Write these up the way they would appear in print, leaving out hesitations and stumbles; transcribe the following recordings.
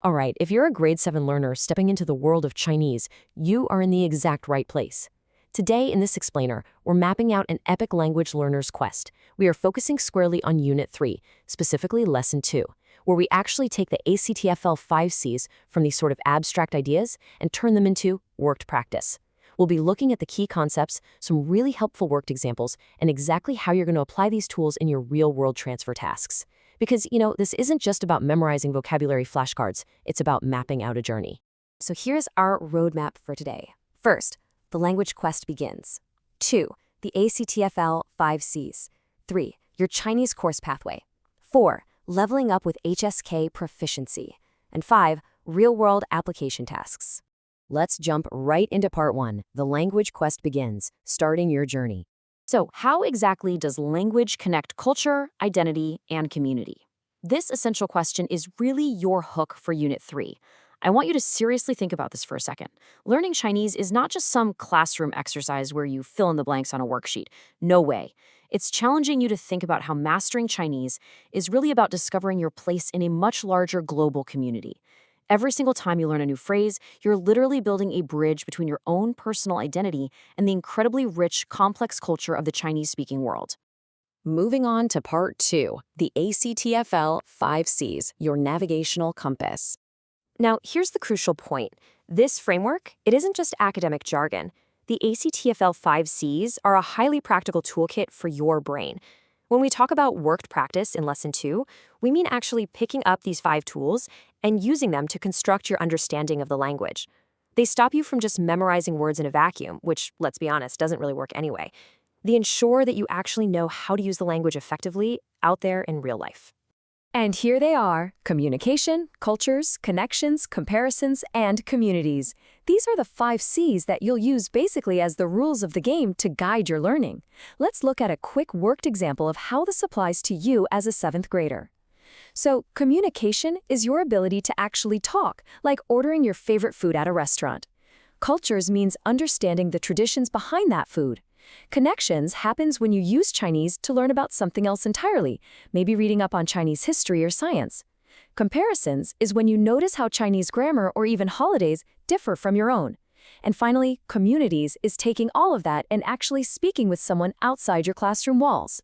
All right, if you're a grade 7 learner stepping into the world of Chinese, you are in the exact right place. Today, in this explainer, we're mapping out an epic language learner's quest. We are focusing squarely on Unit 3, specifically Lesson 2, where we actually take the ACTFL 5Cs from these sort of abstract ideas and turn them into worked practice. We'll be looking at the key concepts, some really helpful worked examples, and exactly how you're going to apply these tools in your real-world transfer tasks. Because, this isn't just about memorizing vocabulary flashcards, it's about mapping out a journey. So here's our roadmap for today. First, the language quest begins. 2, the ACTFL 5Cs. 3, your Chinese course pathway. 4, leveling up with HSK proficiency. And 5, real-world application tasks. Let's jump right into part 1. The language quest begins, starting your journey. So, how exactly does language connect culture, identity, and community? This essential question is really your hook for Unit 3. I want you to seriously think about this for a second. Learning Chinese is not just some classroom exercise where you fill in the blanks on a worksheet. No way. It's challenging you to think about how mastering Chinese is really about discovering your place in a much larger global community. Every single time you learn a new phrase, you're literally building a bridge between your own personal identity and the incredibly rich, complex culture of the Chinese-speaking world. Moving on to part 2, the ACTFL 5Cs, your navigational compass. Now, here's the crucial point. This framework, it isn't just academic jargon. The ACTFL 5Cs are a highly practical toolkit for your brain. When we talk about worked practice in Lesson 2, we mean actually picking up these 5 tools and using them to construct your understanding of the language. They stop you from just memorizing words in a vacuum, which, let's be honest, doesn't really work anyway. They ensure that you actually know how to use the language effectively out there in real life. And here they are: communication, cultures, connections, comparisons, and communities. These are the 5 C's that you'll use basically as the rules of the game to guide your learning. Let's look at a quick worked example of how this applies to you as a 7th grader. So, communication is your ability to actually talk, like ordering your favorite food at a restaurant. Cultures means understanding the traditions behind that food. Connections happens when you use Chinese to learn about something else entirely, maybe reading up on Chinese history or science. Comparisons is when you notice how Chinese grammar or even holidays differ from your own. And finally, communities is taking all of that and actually speaking with someone outside your classroom walls.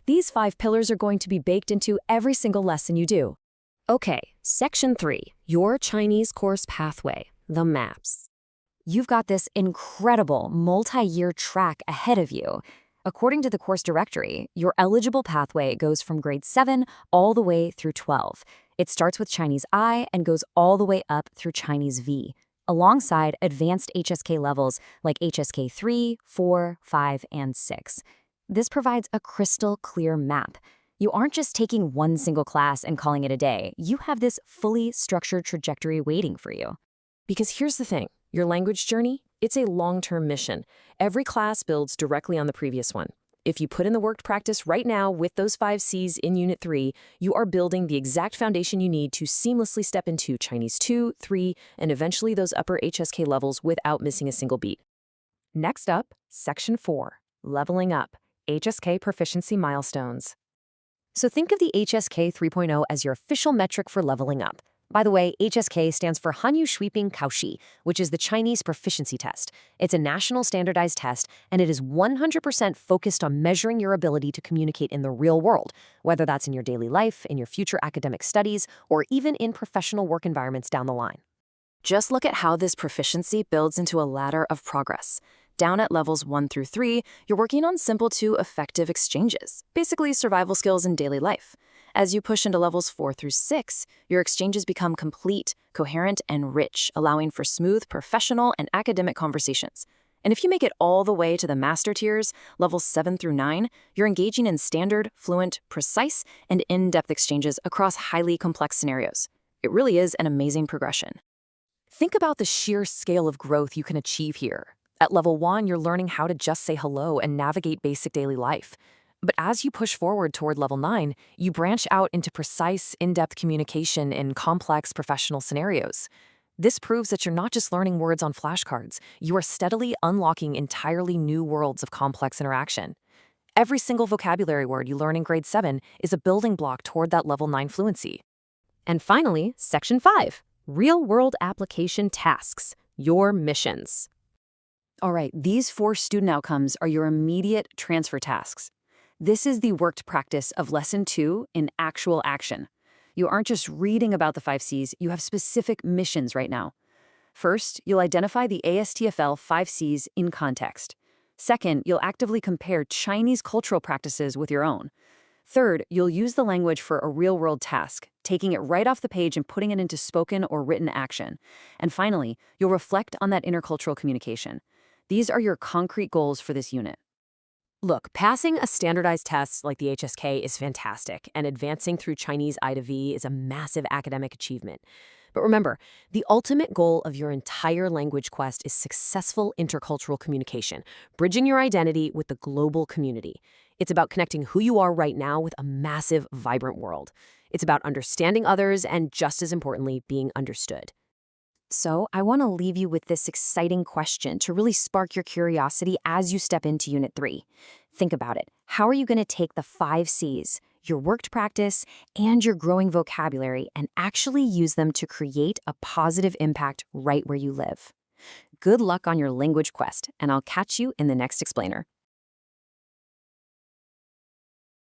These 5 pillars are going to be baked into every single lesson you do. Okay, Section 3, your Chinese course pathway, the maps. You've got this incredible multi-year track ahead of you. According to the course directory, your eligible pathway goes from grade 7 all the way through 12. It starts with Chinese I and goes all the way up through Chinese V, alongside advanced HSK levels like HSK 3, 4, 5, and 6. This provides a crystal clear map. You aren't just taking one single class and calling it a day. You have this fully structured trajectory waiting for you. Because here's the thing. Your language journey, it's a long-term mission. Every class builds directly on the previous one. If you put in the worked practice right now with those 5 Cs in Unit 3, you are building the exact foundation you need to seamlessly step into Chinese 2, 3, and eventually those upper HSK levels without missing a single beat. Next up, Section 4, leveling up, HSK proficiency milestones. So think of the HSK 3.0 as your official metric for leveling up. By the way, HSK stands for Hanyu Shuiping Kaoshi, which is the Chinese proficiency test. It's a national standardized test, and it is 100% focused on measuring your ability to communicate in the real world, whether that's in your daily life, in your future academic studies, or even in professional work environments down the line. Just look at how this proficiency builds into a ladder of progress. Down at levels 1 through 3, you're working on simple to effective exchanges, basically survival skills in daily life. As you push into levels 4 through 6, your exchanges become complete, coherent, and rich, allowing for smooth professional and academic conversations. And if you make it all the way to the master tiers, levels 7 through 9, you're engaging in standard, fluent, precise, and in-depth exchanges across highly complex scenarios. It really is an amazing progression. Think about the sheer scale of growth you can achieve here. At level 1, you're learning how to just say hello and navigate basic daily life. But as you push forward toward level 9, you branch out into precise, in-depth communication in complex professional scenarios. This proves that you're not just learning words on flashcards. You are steadily unlocking entirely new worlds of complex interaction. Every single vocabulary word you learn in grade 7 is a building block toward that level 9 fluency. And finally, Section 5, real-world application tasks, your missions. All right, these 4 student outcomes are your immediate transfer tasks. This is the worked practice of Lesson 2 in actual action. You aren't just reading about the 5 Cs, you have specific missions right now. First, you'll identify the ASTFL 5 Cs in context. Second, you'll actively compare Chinese cultural practices with your own. Third, you'll use the language for a real-world task, taking it right off the page and putting it into spoken or written action. And finally, you'll reflect on that intercultural communication. These are your concrete goals for this unit. Look, passing a standardized test like the HSK is fantastic, and advancing through Chinese I to V is a massive academic achievement. But remember, the ultimate goal of your entire language quest is successful intercultural communication, bridging your identity with the global community. It's about connecting who you are right now with a massive, vibrant world. It's about understanding others and, just as importantly, being understood. So, I want to leave you with this exciting question to really spark your curiosity as you step into Unit 3. Think about it. How are you going to take the 5 Cs, your worked practice, and your growing vocabulary, and actually use them to create a positive impact right where you live? Good luck on your language quest, and I'll catch you in the next explainer.